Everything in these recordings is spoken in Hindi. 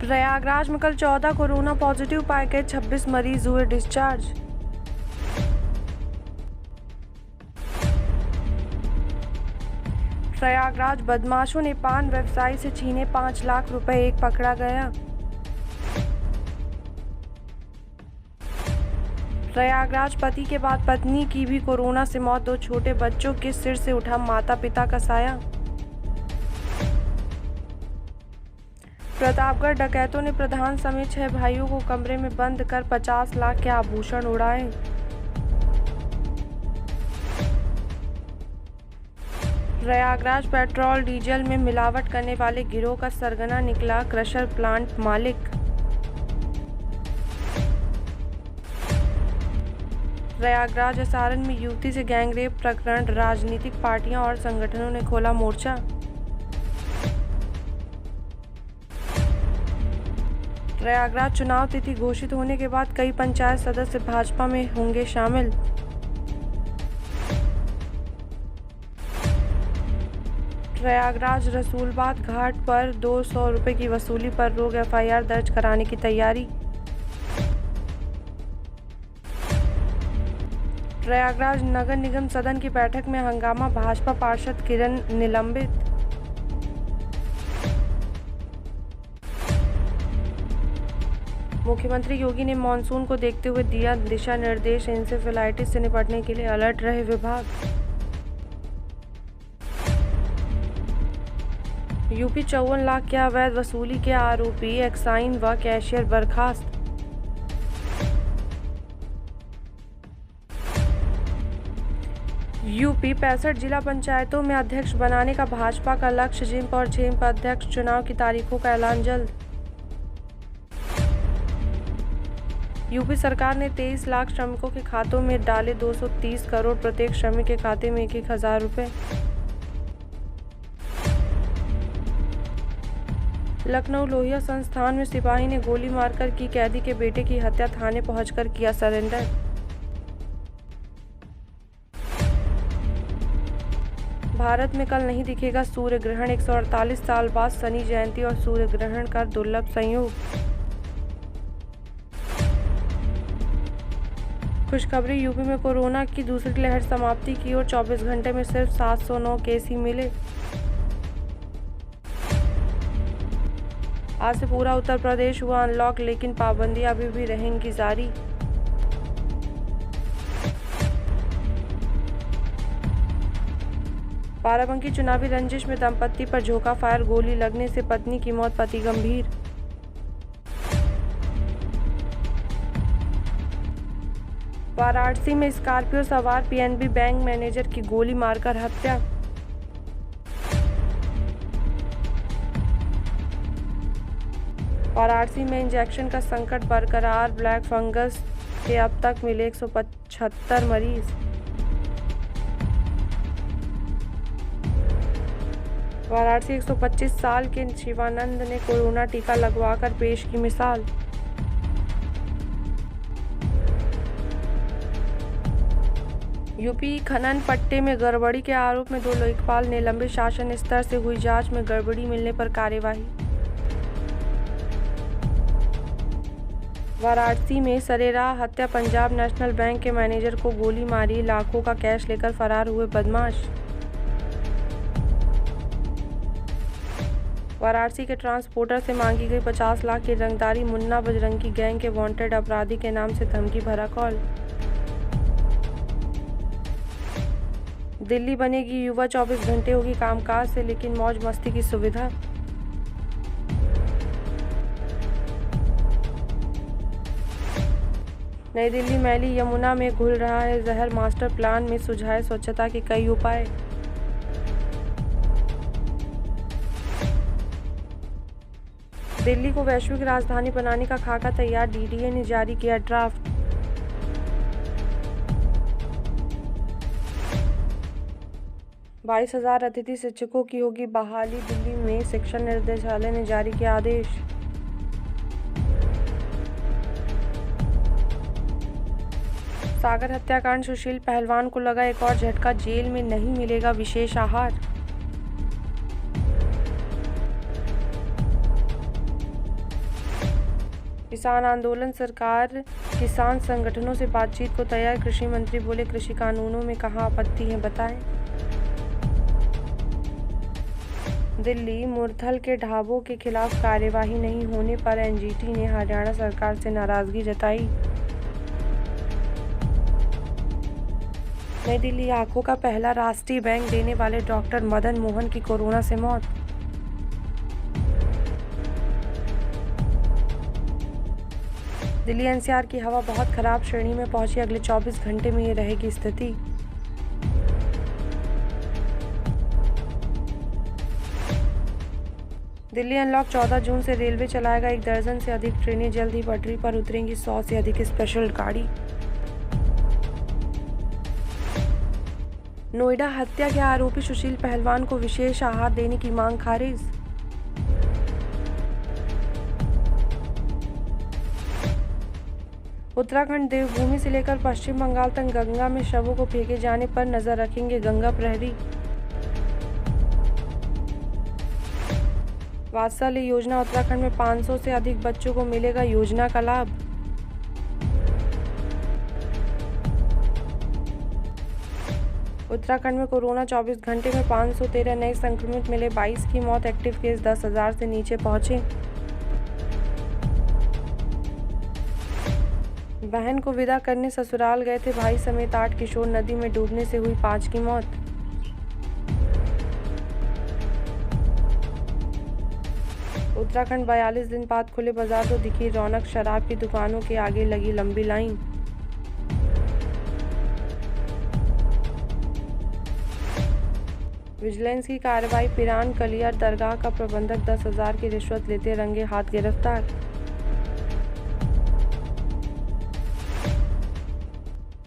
प्रयागराज में कल 14 कोरोना पॉजिटिव पाए गए, 26 मरीज हुए डिस्चार्ज। प्रयागराज बदमाशों ने पान व्यवसायी से छीने 5 लाख रुपए, एक पकड़ा गया। प्रयागराज पति के बाद पत्नी की भी कोरोना से मौत, 2 छोटे बच्चों के सिर से उठा माता पिता का साया। प्रतापगढ़ डकैतों ने प्रधान समेत 6 भाइयों को कमरे में बंद कर 50 लाख के आभूषण उड़ाए। प्रयागराज पेट्रोल डीजल में मिलावट करने वाले गिरोह का सरगना निकला क्रशर प्लांट मालिक। प्रयागराज सारण में युवती से गैंगरेप प्रकरण, राजनीतिक पार्टियां और संगठनों ने खोला मोर्चा। प्रयागराज चुनाव तिथि घोषित होने के बाद कई पंचायत सदस्य भाजपा में होंगे शामिल। प्रयागराज रसूलबाग घाट पर 200 रुपए की वसूली पर रोक, FIR दर्ज कराने की तैयारी। प्रयागराज नगर निगम सदन की बैठक में हंगामा, भाजपा पार्षद किरण निलंबित। मुख्यमंत्री योगी ने मानसून को देखते हुए दिया दिशा निर्देश, इंसेफेलाइटिस से निपटने के लिए अलर्ट रहे विभाग। यूपी 54 लाख के अवैध वसूली के आरोपी एक्साइन व कैशियर बर्खास्त। यूपी 65 जिला पंचायतों में अध्यक्ष बनाने का भाजपा का लक्ष्य, जिम और झेम पर अध्यक्ष चुनाव की तारीखों का ऐलान जल्द। यूपी सरकार ने 23 लाख श्रमिकों के खातों में डाले 230 करोड़, प्रत्येक श्रमिक के खाते में 1,000 रुपए। लखनऊ लोहिया संस्थान में सिपाही ने गोली मारकर की कैदी के बेटे की हत्या, थाने पहुंचकर किया सरेंडर। भारत में कल नहीं दिखेगा सूर्य ग्रहण, 148 साल बाद शनि जयंती और सूर्य ग्रहण का दुर्लभ संयोग। खुशखबरी, यूपी में कोरोना की दूसरी लहर समाप्ति की ओर, 24 घंटे में सिर्फ 709 केस ही मिले। आज से पूरा उत्तर प्रदेश हुआ अनलॉक, लेकिन पाबंदियां अभी भी रहेंगी जारी। बाराबंकी चुनावी रंजिश में दंपत्ति पर झोंका फायर, गोली लगने से पत्नी की मौत, पति गंभीर। वाराणसी में स्कॉर्पियो सवार PNB बैंक मैनेजर की गोली मारकर हत्या। वाराणसी में इंजेक्शन का संकट बरकरार, ब्लैक फंगस के अब तक मिले 175 मरीज। वाराणसी 125 साल के शिवानंद ने कोरोना टीका लगवाकर पेश की मिसाल। यूपी खनन पट्टे में गड़बड़ी के आरोप में 2 लोकपाल निलंबित, शासन स्तर से हुई जांच में गड़बड़ी मिलने पर कार्यवाही। वाराणसी में सरेराह हत्या, पंजाब नेशनल बैंक के मैनेजर को गोली मारी, लाखों का कैश लेकर फरार हुए बदमाश। वाराणसी के ट्रांसपोर्टर से मांगी गई 50 लाख की रंगदारी, मुन्ना बजरंगी गैंग के वांटेड अपराधी के नाम से धमकी भरा कॉल। दिल्ली बनेगी युवा 24 घंटे होगी कामकाज से, लेकिन मौज मस्ती की सुविधा। नई दिल्ली मैली यमुना में घुल रहा है जहर, मास्टर प्लान में सुझाए स्वच्छता के कई उपाय। दिल्ली को वैश्विक राजधानी बनाने का खाका तैयार, DDA ने जारी किया ड्राफ्ट। बाईस 22,000 अतिथि शिक्षकों की होगी बहाली, दिल्ली में शिक्षा निर्देशालय ने जारी किया आदेश। सागर हत्याकांड, सुशील पहलवान को लगा एक और झटका, जेल में नहीं मिलेगा विशेष आहार। किसान आंदोलन, सरकार किसान संगठनों से बातचीत को तैयार। कृषि मंत्री बोले, कृषि कानूनों में कहाँ आपत्ति है बताएं। दिल्ली, मुरथल के ढाबों के खिलाफ कार्यवाही नहीं होने पर एनजीटी ने हरियाणा सरकार से नाराजगी जताई। नई दिल्ली, आंखों का पहला राष्ट्रीय बैंक देने वाले डॉक्टर मदन मोहन की कोरोना से मौत। दिल्ली एनसीआर की हवा बहुत खराब श्रेणी में पहुंची, अगले 24 घंटे में ये रहेगी स्थिति। दिल्ली अनलॉक 14 जून से रेलवे चलाएगा 1 दर्जन से अधिक ट्रेनें, जल्द ही पटरी पर उतरेंगी 100 से अधिक स्पेशल गाड़ी। नोएडा हत्या के आरोपी सुशील पहलवान को विशेष आहार देने की मांग खारिज। उत्तराखंड देवभूमि से लेकर पश्चिम बंगाल तक गंगा में शवों को फेंके जाने पर नजर रखेंगे गंगा प्रहरी। वात्सल्य योजना, उत्तराखंड में 500 से अधिक बच्चों को मिलेगा योजना का लाभ। उत्तराखंड में कोरोना 24 घंटे में 513 नए संक्रमित मिले, 22 की मौत, एक्टिव केस 10,000 से नीचे पहुंचे। बहन को विदा करने ससुराल गए थे भाई समेत 8 किशोर, नदी में डूबने से हुई 5 की मौत। उत्तराखंड 42 दिन बाद खुले बाजार तो दिखी रौनक, शराब की दुकानों के आगे लगी लंबी लाइन। विजिलेंस की कार्रवाई, पिरान कलियर दरगाह का प्रबंधक 10,000 की रिश्वत लेते रंगे हाथ गिरफ्तार।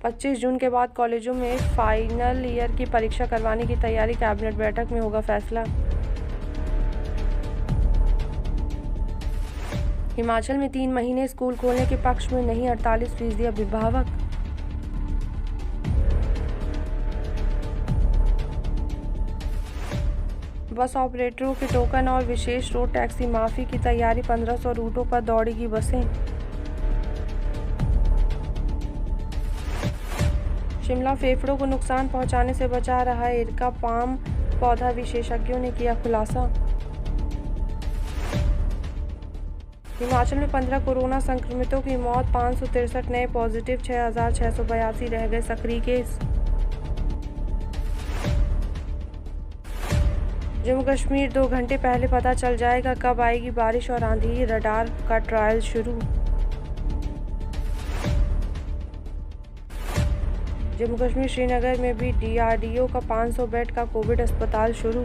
25 जून के बाद कॉलेजों में फाइनल ईयर की परीक्षा करवाने की तैयारी, कैबिनेट बैठक में होगा फैसला। हिमाचल में 3 महीने स्कूल खोलने के पक्ष में नहीं, 48% अभिभावक। बस ऑपरेटरों के टोकन और विशेष रोड टैक्सी माफी की तैयारी, 1500 रूटों पर दौड़ेगी बसें। शिमला फेफड़ों को नुकसान पहुंचाने से बचा रहा है, इरका पाम पौधा विशेषज्ञों ने किया खुलासा। हिमाचल में 15 कोरोना संक्रमितों की मौत, 563 नए पॉजिटिव, 6,682 रह गए सक्रिय केस। जम्मू कश्मीर, 2 घंटे पहले पता चल जाएगा कब आएगी बारिश और आंधी, रडार का ट्रायल शुरू। जम्मू कश्मीर श्रीनगर में भी डीआरडीओ का 500 बेड का कोविड अस्पताल शुरू।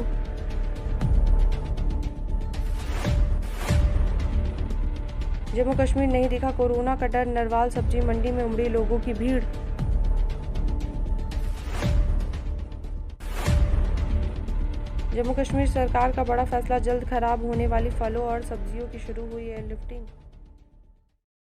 जम्मू कश्मीर नहीं दिखा कोरोना का डर, नरवाल सब्जी मंडी में उमड़ी लोगों की भीड़। जम्मू कश्मीर सरकार का बड़ा फैसला, जल्द खराब होने वाली फलों और सब्जियों की शुरू हुई एयरलिफ्टिंग।